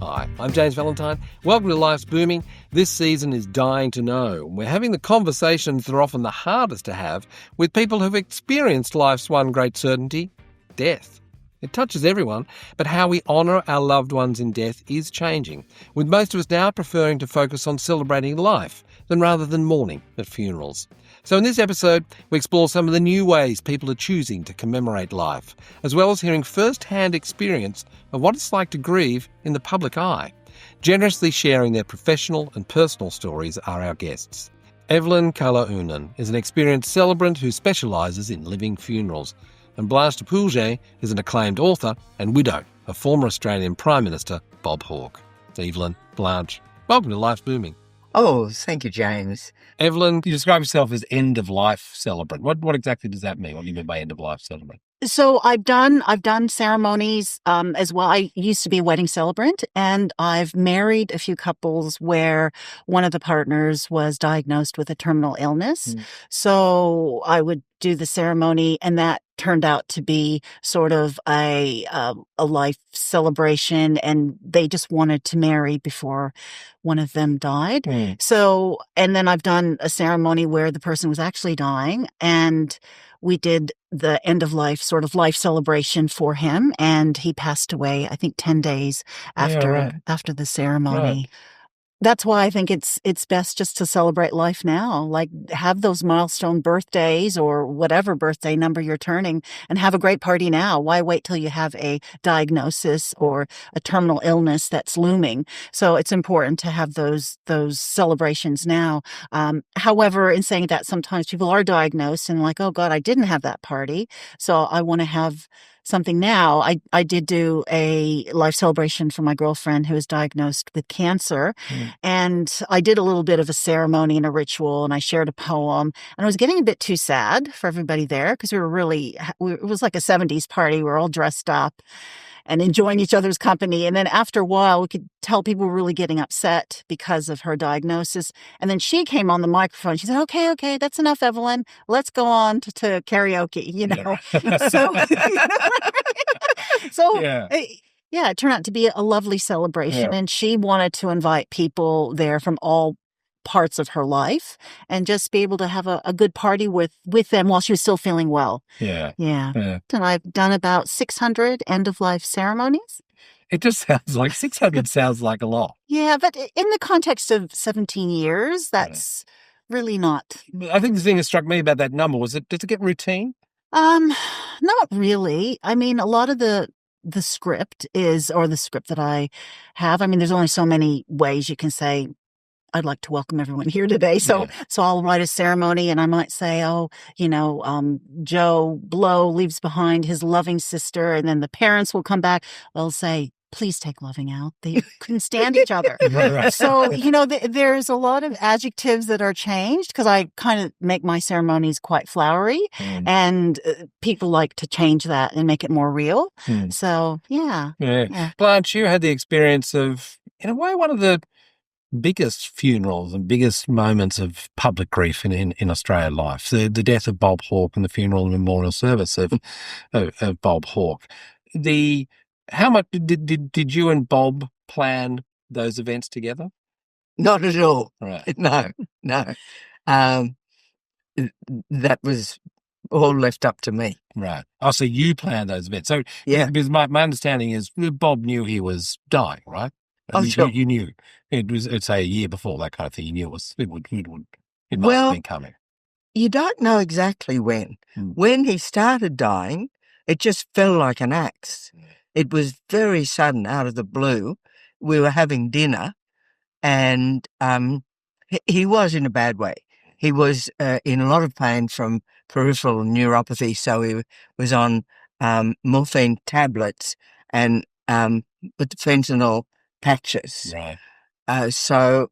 Hi, I'm James Valentine. Welcome to Life's Booming. This season is Dying to Know. We're having the conversations that are often the hardest to have with people who've experienced life's one great certainty, death. It touches everyone, but how we honour our loved ones in death is changing, with most of us now preferring to focus on celebrating life rather than mourning at funerals. So in this episode, we explore some of the new ways people are choosing to commemorate life, as well as hearing first-hand experience of what it's like to grieve in the public eye. Generously sharing their professional and personal stories are our guests. Evelyn Calaunan is an experienced celebrant who specialises in living funerals, and Blanche is an acclaimed author and widow of former Australian Prime Minister Bob Hawke. Evelyn, Blanche, welcome to Life's Booming. Oh, thank you, James. Evelyn, you describe yourself as end-of-life celebrant. What exactly does that mean? What do you mean by end-of-life celebrant? So I've done ceremonies as well. I used to be a wedding celebrant, and I've married a few couples where one of the partners was diagnosed with a terminal illness. So I would do the ceremony, and that turned out to be sort of a life celebration, and they just wanted to marry before one of them died. So, and then I've done a ceremony where the person was actually dying, and we did the end of life sort of life celebration for him, and he passed away, I think 10 days after the ceremony. Right. That's why I think it's best just to celebrate life now, like have those milestone birthdays or whatever birthday number you're turning, and have a great party now. Why wait till you have a diagnosis or a terminal illness that's looming? So it's important to have those celebrations now. However, in saying that, sometimes people are diagnosed and like, oh God, I didn't have that party, so I want to have something now. I did do a life celebration for my girlfriend who was diagnosed with cancer. And I did a little bit of a ceremony and a ritual, and I shared a poem, and I was getting a bit too sad for everybody there because it was like a 70s party. We were all dressed up and enjoying each other's company. And then after a while, we could tell people were really getting upset because of her diagnosis. And then she came on the microphone. She said, okay, that's enough, Evelyn. Let's go on to karaoke, you know. It turned out to be a lovely celebration. And she wanted to invite people there from all parts of her life and just be able to have a good party with them while she was still feeling well. Yeah. And I've done about 600 end-of-life ceremonies. It just sounds like 600 sounds like a lot. Yeah, but in the context of 17 years, that's really not. I think the thing that struck me about that number was, did it get routine? Not really. I mean, a lot of the script the script that I have, I mean, there's only so many ways you can say, I'd like to welcome everyone here today. So I'll write a ceremony and I might say, Joe Blow leaves behind his loving sister, and then the parents will come back. They'll say, please take loving out. They couldn't stand each other. Right. So, there's a lot of adjectives that are changed because I kind of make my ceremonies quite flowery, and people like to change that and make it more real. So, yeah. Blanche, you had the experience of, in a way, one of the biggest funerals and biggest moments of public grief in Australian life, the death of Bob Hawke and the funeral and memorial service of Bob Hawke. How much did you and Bob plan those events together? Not at all. Right. No. That was all left up to me. Right. Oh, so you planned those events. So because my understanding is Bob knew he was dying, right? Oh, sure. You knew it's say a year before, that kind of thing. You knew it might have been coming. You don't know exactly when. When he started dying, it just fell like an axe. It was very sudden, out of the blue. We were having dinner, and he was in a bad way. He was in a lot of pain from peripheral neuropathy, so he was on morphine tablets and with fentanyl patches. Right. So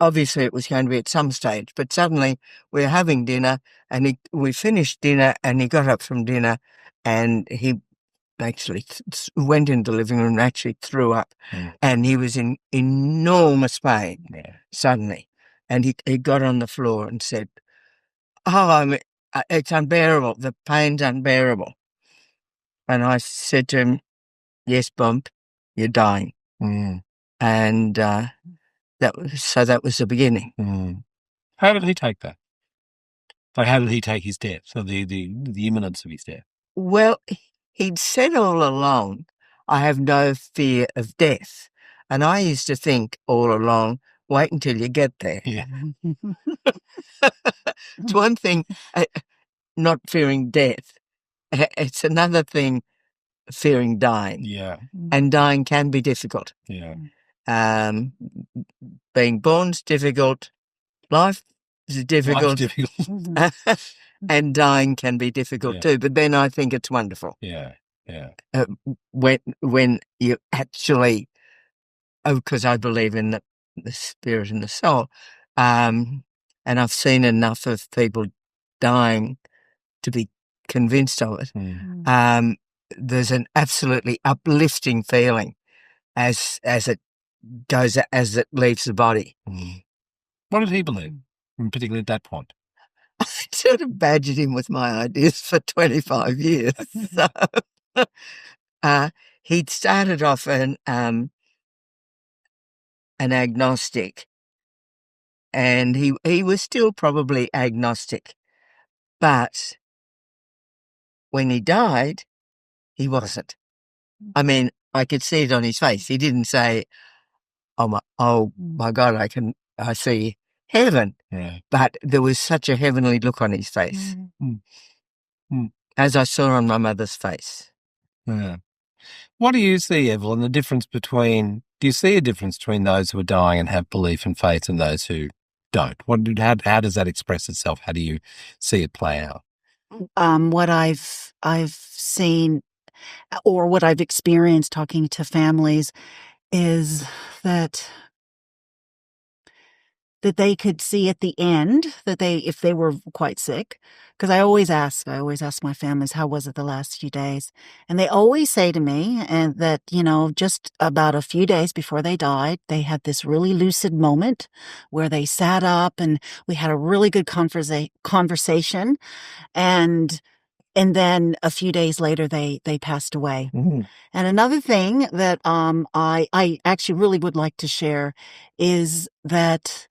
obviously it was going to be at some stage, but suddenly we were having dinner, and we finished dinner, and he got up from dinner, and he actually went into the living room and actually threw up, and he was in enormous pain suddenly, and he got on the floor and said, it's unbearable, the pain's unbearable. And I said to him, yes, Bob, you're dying. And that was the beginning. Mm. How did he take that? Like, how did he take his death, so the imminence of his death? Well, he'd said all along, I have no fear of death. And I used to think all along, wait until you get there. Yeah. It's one thing not fearing death. It's another thing fearing dying. Yeah. And dying can be difficult. Yeah. Being born's difficult. Life is difficult. Life's difficult. And dying can be difficult too. But then I think it's wonderful. Yeah. Yeah. When you actually, because I believe in the spirit and the soul, and I've seen enough of people dying to be convinced of it. Mm. There's an absolutely uplifting feeling as it leaves the body. Mm. What did he believe, particularly at that point? I sort of badgered him with my ideas for 25 years. So, he'd started off an agnostic, and he was still probably agnostic, but when he died, he wasn't. I mean, I could see it on his face. He didn't say, "Oh my God, I see heaven," but there was such a heavenly look on his face, as I saw on my mother's face. Yeah. What do you see, Evelyn, do you see a difference between those who are dying and have belief and faith and those who don't? How does that express itself? How do you see it play out? What I've seen or what I've experienced talking to families is that they could see at the end that if they were quite sick, because I always ask my families, how was it the last few days? And they always say to me, and that, just about a few days before they died, they had this really lucid moment where they sat up and we had a really good conversation. And then a few days later, they passed away. Mm-hmm. And another thing that I actually really would like to share is that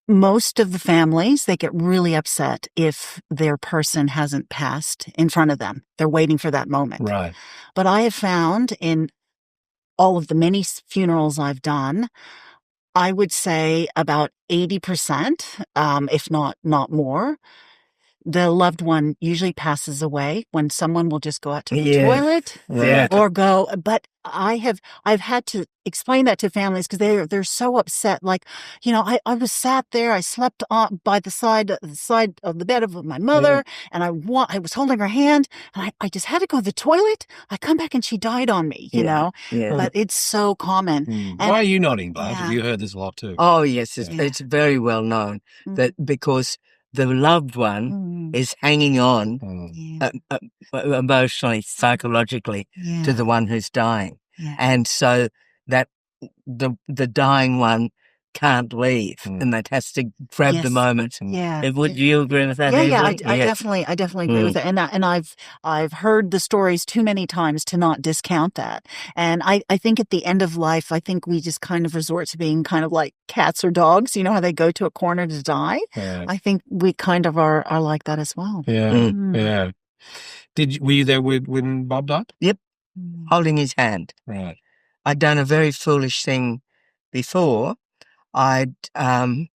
most of the families, they get really upset if their person hasn't passed in front of them. They're waiting for that moment. Right. But I have found in all of the many funerals I've done, I would say about 80%, if not more, the loved one usually passes away when someone will just go out to the toilet or go. But I've had to explain that to families because they're so upset. Like, I was sat there, I slept by the side of the bed of my mother, and I was holding her hand, and I just had to go to the toilet. I come back and she died on me, Yeah. But it's so common. And why are you nodding, Blanche? Have you heard this a lot too? Oh yes, it's very well known that because the loved one is hanging on emotionally, psychologically to the one who's dying. Yeah. And so that the dying one can't leave and that has to grab the moment. Yeah. Would you agree with that? Yeah, I definitely agree with it. And I've heard the stories too many times to not discount that. And I think at the end of life, I think we just kind of resort to being kind of like cats or dogs, how they go to a corner to die. Yeah. I think we kind of are like that as well. Yeah. Yeah. Were you there when Bob died? Yep. Holding his hand. Right. I'd done a very foolish thing before. I'd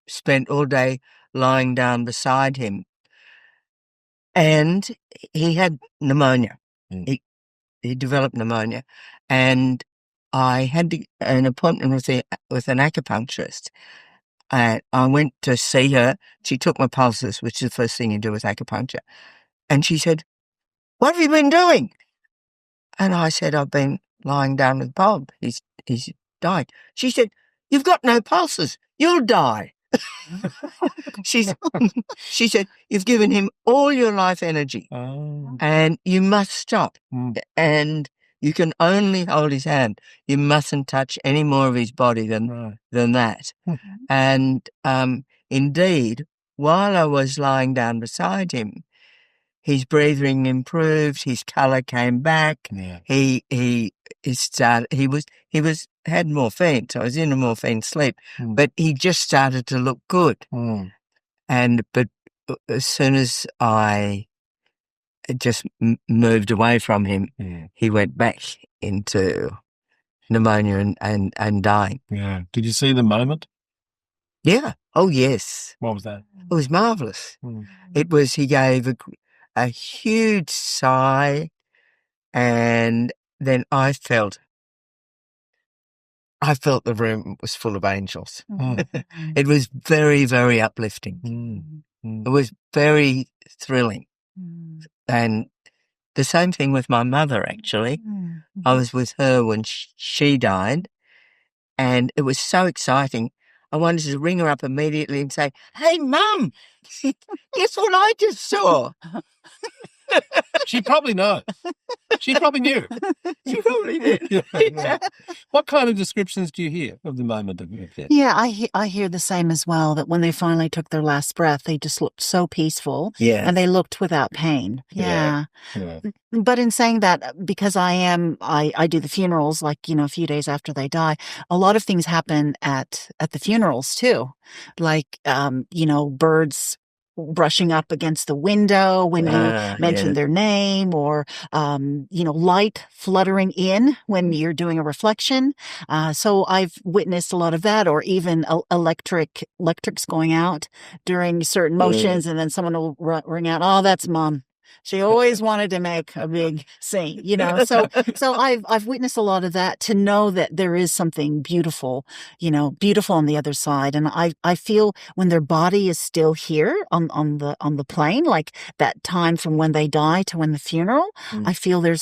spent all day lying down beside him, and he had pneumonia. He developed pneumonia, and I had an appointment with an acupuncturist. I went to see her. She took my pulses, which is the first thing you do with acupuncture, and she said, "What have you been doing?" And I said, "I've been lying down with Bob. He's died." She said, "You've got no pulses. You'll die." She said, "You've given him all your life energy and you must stop. And you can only hold his hand. You mustn't touch any more of his body than that." And indeed, while I was lying down beside him, his breathing improved, his colour came back, he had morphine, so I was in a morphine sleep, but he just started to look good. But as soon as I just moved away from him, he went back into pneumonia and dying. Yeah. Did you see the moment? Yeah. Oh, yes. What was that? It was marvellous. He gave a huge sigh, and then I felt the room was full of angels. It was very, very uplifting. It was very thrilling. And the same thing with my mother, actually. I was with her when she died, and it was so exciting. I wanted to ring her up immediately and say, "Hey, Mum, guess what I just saw?" She probably knows. She probably knew. She probably did. Yeah. What kind of descriptions do you hear of the moment of death? Yeah, I hear the same as well, that when they finally took their last breath, they just looked so peaceful. Yeah. And they looked without pain. Yeah. But in saying that, because I do the funerals, like, a few days after they die, a lot of things happen at the funerals too. Like, birds brushing up against the window when you mention their name, or, light fluttering in when you're doing a reflection. So I've witnessed a lot of that, or even electrics going out during certain motions, and then someone will ring out, "Oh, that's Mom. She always wanted to make a big scene," So I've witnessed a lot of that, to know that there is something beautiful, beautiful on the other side. And I feel when their body is still here on the plane, like that time from when they die to when the funeral, I feel their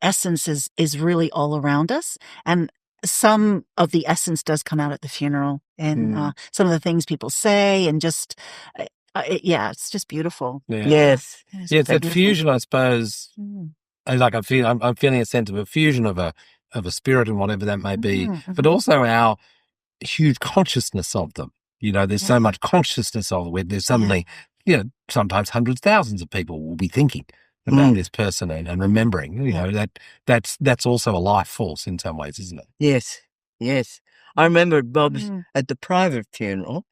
essence is really all around us. And some of the essence does come out at the funeral, and some of the things people say, and just it's just beautiful. Yeah. Yes. It's that fusion, I suppose. Like I'm feeling a sense of a fusion of a spirit and whatever that may be, but also our huge consciousness of them. There's so much consciousness of it, where there's suddenly, sometimes hundreds, thousands of people will be thinking about this person and remembering. That's also a life force in some ways, isn't it? Yes. Yes. I remember at Bob's at the private funeral,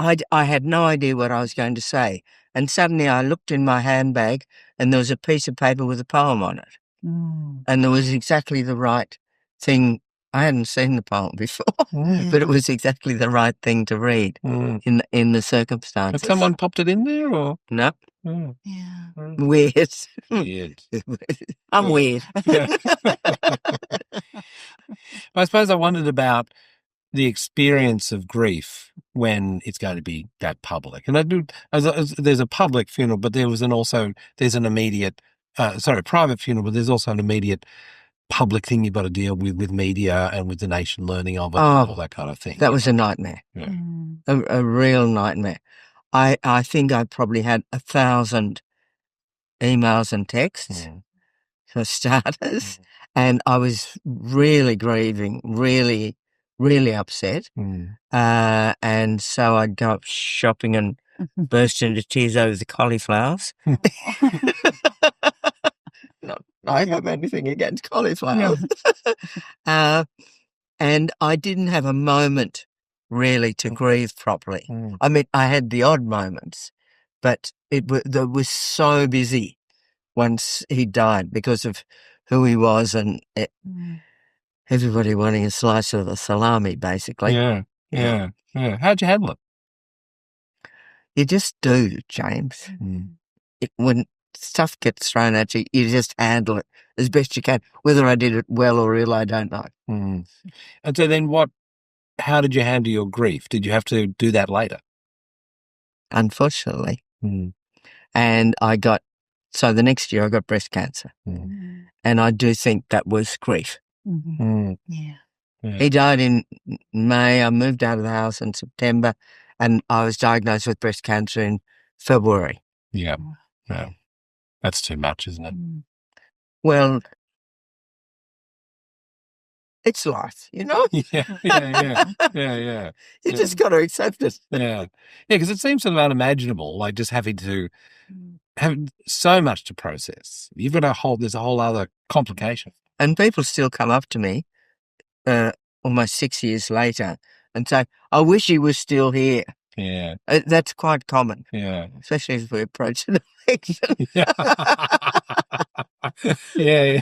I had no idea what I was going to say. And suddenly I looked in my handbag, and there was a piece of paper with a poem on it. And there was exactly the right thing. I hadn't seen the poem before, but it was exactly the right thing to read in the circumstances. Had someone popped it in there, or? No. Yeah. Weird. Weird. I'm weird. I suppose I wondered about the experience of grief when it's going to be that public. And I do, there's a public funeral, but there's an immediate, private funeral, but there's also an immediate public thing you've got to deal with media and with the nation learning of it, and all that kind of thing. That was a nightmare. Yeah. A real nightmare. I think I probably had 1,000 emails and texts for starters, and I was really grieving, really, really upset. And so I'd go up shopping and burst into tears over the cauliflowers. Not I have anything against cauliflowers. And I didn't have a moment really to grieve properly. I mean, I had the odd moments, but it was so busy once he died because of who he was, and everybody wanting a slice of the salami, basically. Yeah. How'd you handle it? You just do, James. When stuff gets thrown at you, you just handle it as best you can. Whether I did it well or ill, I don't know. And so then how did you handle your grief? Did you have to do that later? Unfortunately. And so the next year I got breast cancer. And I do think that was grief. He died in May. I moved out of the house in September, and I was diagnosed with breast cancer in February. Yeah. No. That's too much, isn't it? Well, it's life, Yeah. You just got to accept it. Yeah, because it seems sort of unimaginable, like just having to have so much to process. You've got there's a whole other complication. And people still come up to me almost 6 years later and say, I wish he was still here. Yeah. That's quite common. Yeah. Especially as we approach an election. Yeah.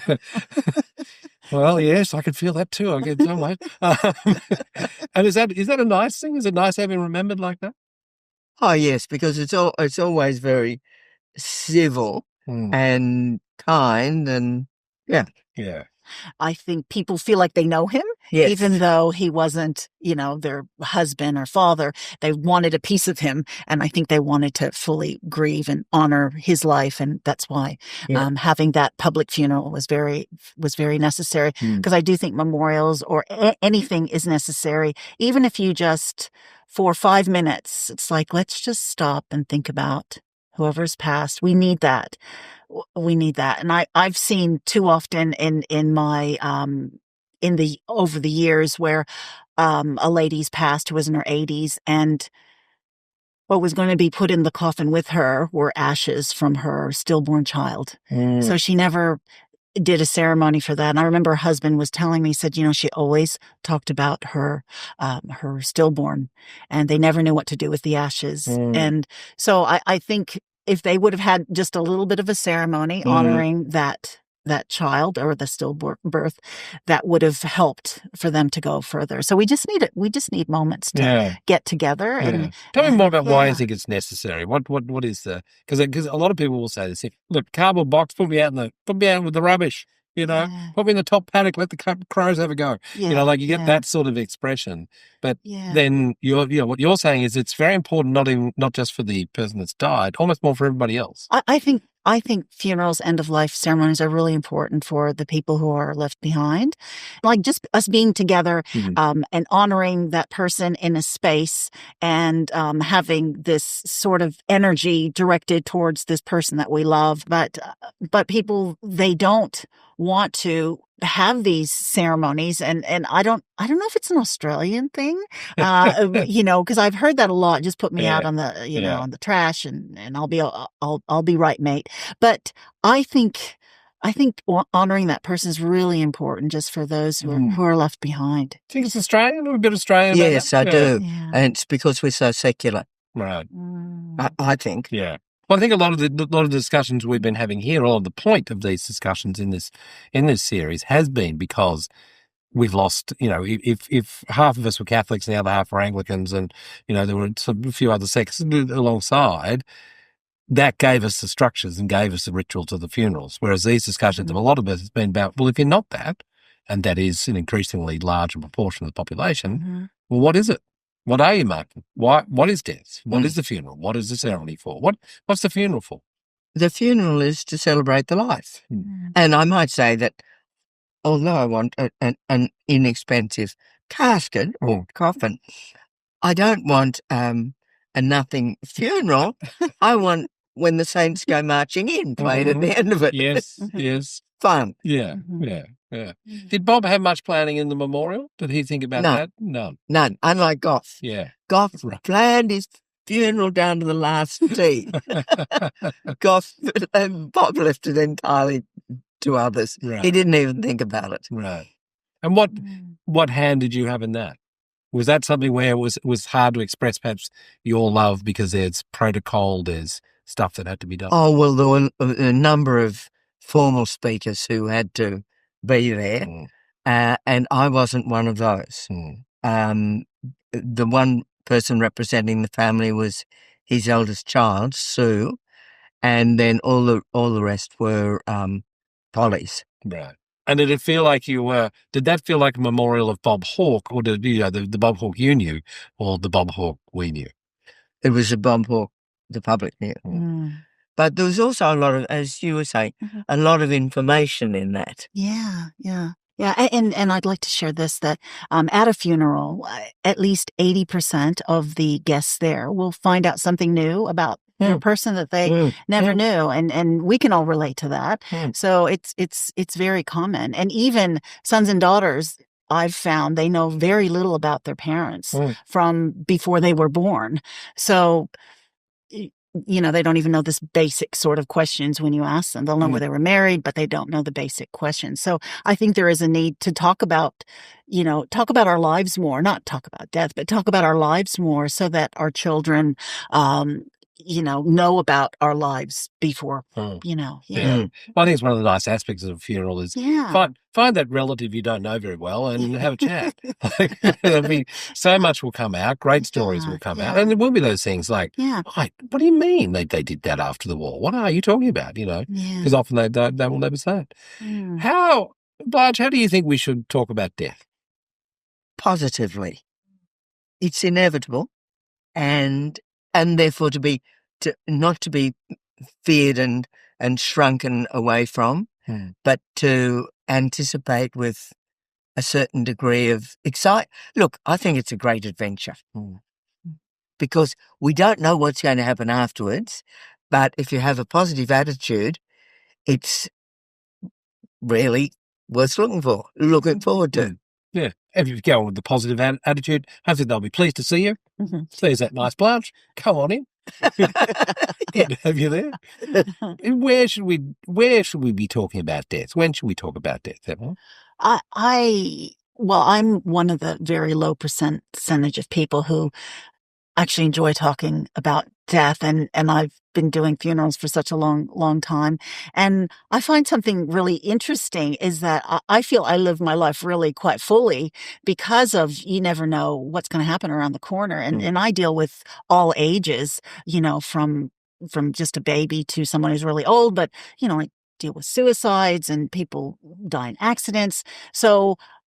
Well, yes, I could feel that too. I get some way. And is that a nice thing? Is it nice having remembered like that? Oh, yes, because it's always very civil and kind and, yeah. Yeah. I think people feel like they know him, Yes. even though he wasn't, their husband or father. They wanted a piece of him, and I think they wanted to fully grieve and honor his life, and that's why having that public funeral was very necessary. Because I do think memorials or anything is necessary, even if you just for 5 minutes. It's like, let's just stop and think about whoever's passed. We need that. And I've seen too often in my over the years where a lady's passed who was in her 80s, and what was going to be put in the coffin with her were ashes from her stillborn child. So she never did a ceremony for that. And I remember her husband was telling me, he said, she always talked about her stillborn, and they never knew what to do with the ashes. And so I think if they would have had just a little bit of a ceremony honoring that child or the stillbirth, that would have helped for them to go further. So we just need moments to get together. And tell me more about why you think it's necessary. What is because a lot of people will say this: look, cardboard box, put me out with the rubbish. Put me in the top paddock, let the crows have a go. You get that sort of expression. But then what you're saying is it's very important, not just for the person that's died, almost more for everybody else. I think funerals, end of life ceremonies are really important for the people who are left behind. Like just us being together and honoring that person in a space and having this sort of energy directed towards this person that we love. But people, they don't want to have these ceremonies, and I don't know if it's an Australian thing, because I've heard that a lot. Just put me out on the on the trash, and I'll be right, mate. But I think honoring that person is really important, just for those who are left behind. Do you think it's Australian? A bit Australian? Yes, I do, and it's because we're so secular. Right. I think. Yeah. Well, I think a lot of the discussions we've been having here, or the point of these discussions in this series, has been because we've lost. If half of us were Catholics and the other half were Anglicans, and there were a few other sects alongside, that gave us the structures and gave us the rituals of the funerals. Whereas these discussions, a lot of it has been about, well, if you're not that, and that is an increasingly larger proportion of the population, well, what is it? What are you marking? What is death? What is the funeral? What is the ceremony for? What's the funeral for? The funeral is to celebrate the life. And I might say that although I want an inexpensive casket or coffin, I don't want a nothing funeral. I want when the saints go marching in, played at the end of it. Yes. Fun. Yeah. Did Bob have much planning in the memorial? Did he think about that? None. Unlike Goff. Yeah. Goff planned his funeral down to the last T. Bob left it entirely to others. Right. He didn't even think about it. Right. And what hand did you have in that? Was that something where it was hard to express perhaps your love because there's protocol, there's stuff that had to be done? Oh, well, there were a number of formal speakers who had to be there, and I wasn't one of those. The one person representing the family was his eldest child, Sue, and then all the rest were Polly's. Right. And did it feel like did that feel like a memorial of Bob Hawke, or did the Bob Hawke you knew, or the Bob Hawke we knew? It was a Bob Hawke the public knew. But there was also a lot of, as you were saying, a lot of information in that. Yeah. And I'd like to share this, that at a funeral, at least 80% of the guests there will find out something new about the person that they never knew. And we can all relate to that. So it's very common. And even sons and daughters, I've found they know very little about their parents from before they were born. So they don't even know this basic sort of questions when you ask them. They'll know where they were married, but they don't know the basic questions. So I think there is a need to talk about our lives more, not talk about death, but talk about our lives more so that our children, know about our lives before, Yeah. Well, I think it's one of the nice aspects of a funeral is find that relative you don't know very well and have a chat. So much will come out, great stories will come out, and there will be those things like, what do you mean they did that after the war? What are you talking about? Because often they will never say it. Blanche, how do you think we should talk about death? Positively. It's inevitable, and therefore not to be feared and shrunken away from, but to anticipate with a certain degree of excitement. Look, I think it's a great adventure because we don't know what's going to happen afterwards, but if you have a positive attitude, it's really worth looking forward to. Yeah. If you go on with the positive attitude, hopefully they'll be pleased to see you. There's that nice Blanche. Come on in. Good to have you there. Where should we be talking about death? When should we talk about death, Evelyn? I'm one of the very low percentage of people who actually enjoy talking about death, and I've been doing funerals for such a long time. And I find something really interesting is that I feel I live my life really quite fully because of you never know what's going to happen around the corner. And I deal with all ages, from just a baby to someone who's really old, but, I deal with suicides and people die in accidents. So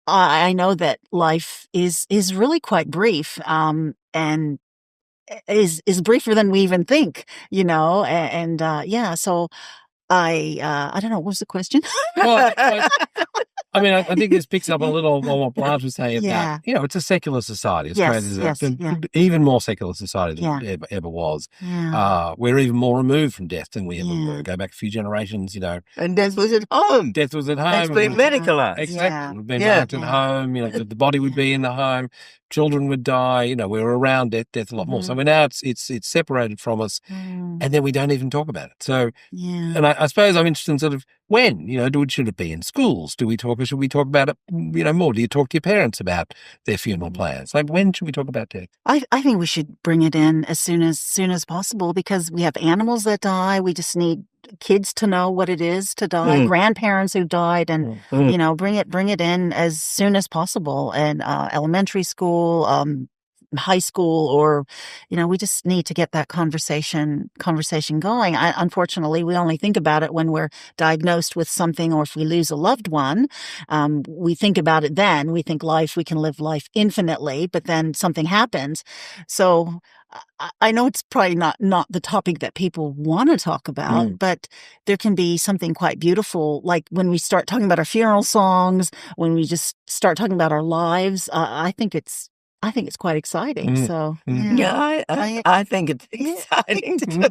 I know that life is really quite brief, and is briefer than we even think, so I don't know, what was the question? Well, I think this picks up a little on what Blanche was saying about, it's a secular society. Australia's even more secular society than ever was. We're even more removed from death than we ever were. Go back a few generations, And death was at home. Death was at home. It's been medicalised. Exactly. We've been marked at home. The body would be in the home. Children would die. We were around death a lot more. So now it's separated from us, and then we don't even talk about it. So, and I suppose I'm interested in sort of when, should it be in schools? Should we talk about it, more? Do you talk to your parents about their funeral plans? Like, when should we talk about death? I think we should bring it in as soon as possible because we have animals that die. We just need kids to know what it is to die, grandparents who died, and bring it in as soon as possible. And elementary school, high school, or we just need to get that conversation going. Unfortunately, we only think about it when we're diagnosed with something, or if we lose a loved one. We think about it then. We think we can live life infinitely, but then something happens. So I know it's probably not the topic that people want to talk about, but there can be something quite beautiful, like when we start talking about our funeral songs, when we just start talking about our lives. I think it's quite exciting. So I think it's exciting too.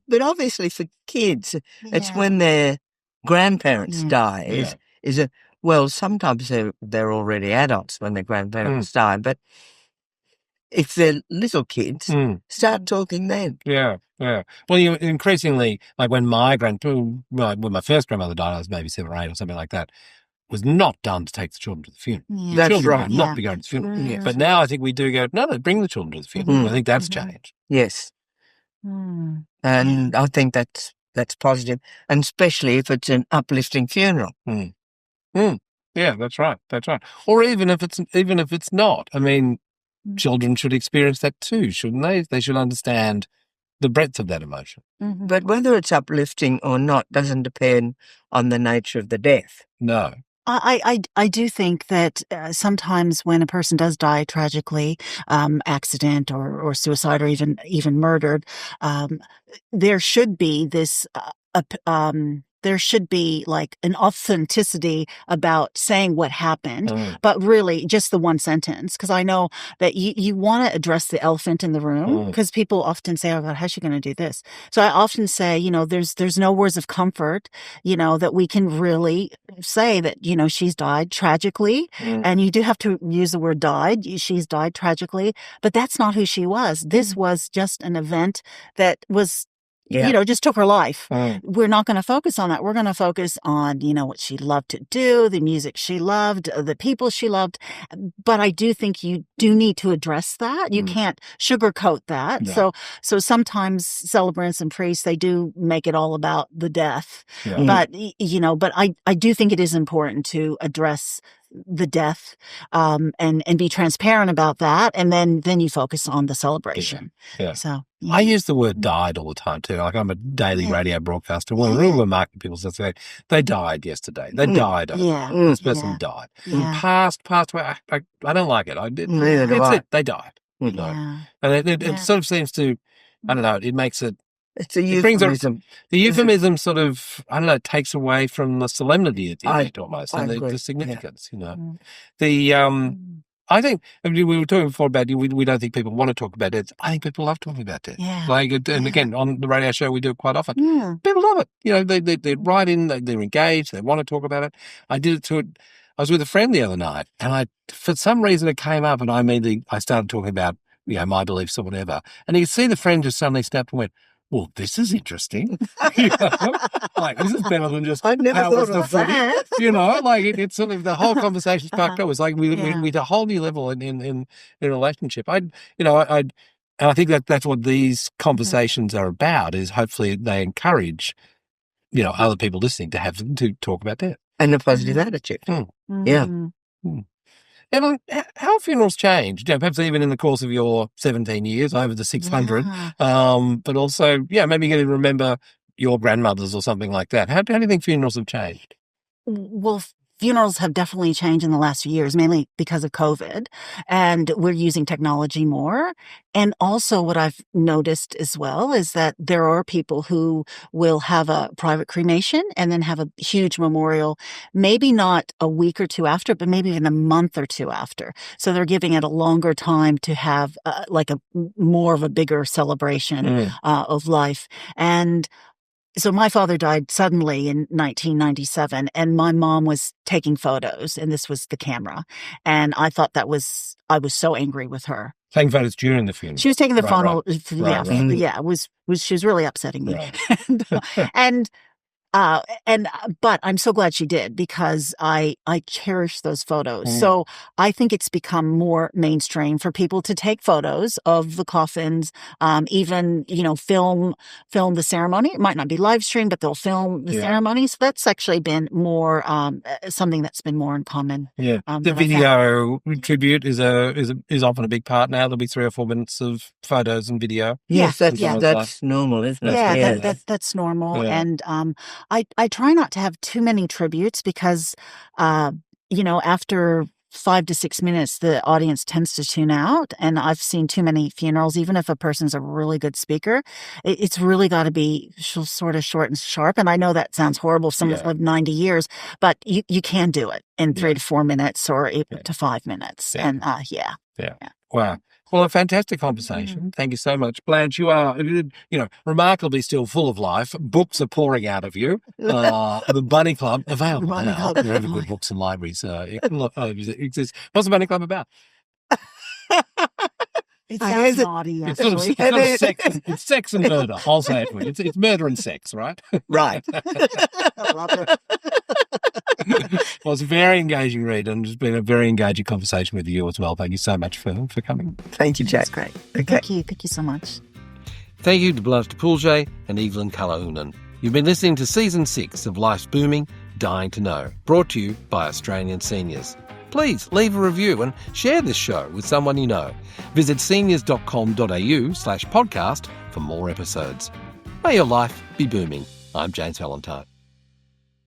But obviously for kids, it's when their grandparents die. Sometimes they're already adults when their grandparents die, but if they're little kids, start talking then. Yeah. Well, increasingly, like when when my first grandmother died, I was maybe 7 or 8 or something like that. Was not done to take the children to the funeral. That's children right. Would not be going to the funeral. But now I think we do go, no, bring the children to the funeral. I think that's changed. Yes. And I think that's positive, and especially if it's an uplifting funeral. Yeah, that's right. Or even if it's not. I mean, children should experience that too, shouldn't they? They should understand the breadth of that emotion. But whether it's uplifting or not doesn't depend on the nature of the death. No. I do think that sometimes when a person does die tragically, accident or suicide or even murdered, there should be this there should be like an authenticity about saying what happened, but really just the one sentence. Because I know that you want to address the elephant in the room, because people often say, oh God, how's she going to do this? So I often say, there's no words of comfort, that we can really say that, she's died tragically. And you do have to use the word died. She's died tragically, but that's not who she was. This was just an event that was, just took her life. We're not going to focus on that. We're going to focus on, what she loved to do, the music she loved, the people she loved. But I do think you do need to address that. You can't sugarcoat that. Yeah. So sometimes celebrants and priests, they do make it all about the death. Yeah. But I do think it is important to address the death, and be transparent about that. And then you focus on the celebration. Yeah. So I use the word died all the time too. Like I'm a daily radio broadcaster. Well, really remarkable people say they died yesterday. They died. This person died. Yeah. Passed away. I don't like it. They died. Yeah. And it sort of seems to, I don't know, it makes it, it's a euphemism. The euphemism sort of, I don't know, takes away from the solemnity at the event almost, and the significance, I think, we were talking before about, we don't think people want to talk about death. I think people love talking about death. Yeah. And again, on the radio show, we do it quite often. Yeah. People love it. They write in, they're engaged, they want to talk about it. I was with a friend the other night, and for some reason it came up, and I started talking about, my beliefs or whatever. And you could see the friend just suddenly snapped and went, well, this is interesting. Like, this is better than just, I never thought of that. It's sort of the whole conversation sparked up. It was like we a whole new level in a relationship. And I think that's what these conversations are about, is hopefully they encourage, other people listening to talk about that. And a positive attitude. Yeah. And how have funerals changed? Perhaps even in the course of your 17 years, over the 600, but also, maybe you can remember your grandmothers or something like that. How do you think funerals have changed? Well, funerals have definitely changed in the last few years, mainly because of COVID, and we're using technology more. And also what I've noticed as well is that there are people who will have a private cremation and then have a huge memorial, maybe not a week or two after, but maybe even a month or two after. So they're giving it a longer time to have more of a bigger celebration of life. And so my father died suddenly in 1997, and my mom was taking photos, and this was the camera. And I thought I was so angry with her. Taking photos during the funeral? She was taking the funeral. She was really upsetting me. Right. But I'm so glad she did, because I cherish those photos. So I think it's become more mainstream for people to take photos of the coffins, even, film the ceremony. It might not be live streamed, but they'll film the ceremony. So that's actually been more, something that's been more in common. Yeah. The video tribute is often a big part now. There'll be 3 or 4 minutes of photos and video. Yes, that's normal, isn't it? Yeah, that's normal. Yeah. And, I try not to have too many tributes because, after 5 to 6 minutes, the audience tends to tune out. And I've seen too many funerals, even if a person's a really good speaker, it's really got to be sort of short and sharp. And I know that sounds horrible if someone's lived 90 years, but you can do it in 3 to 4 minutes or 8 to 5 minutes. Yeah. And Wow. Well, a fantastic conversation. Thank you so much. Blanche, you are, remarkably still full of life. Books are pouring out of you. The Bunny Club, available now. There are good books in libraries. Exists. What's the Bunny Club about? It sounds naughty, actually. It's sex and murder. I'll say it for you. It's murder and sex, right? Right. I love it. Well, it's a very engaging read, and it's been a very engaging conversation with you as well. Thank you so much for coming. Thank you, Jack. That's great. Okay. Thank you so much. Thank you to Blanche and Evelyn Calaunan. You've been listening to Season 6 of Life's Booming, Dying to Know, brought to you by Australian Seniors. Please leave a review and share this show with someone you know. Visit seniors.com.au/podcast for more episodes. May your life be booming. I'm James Valentine.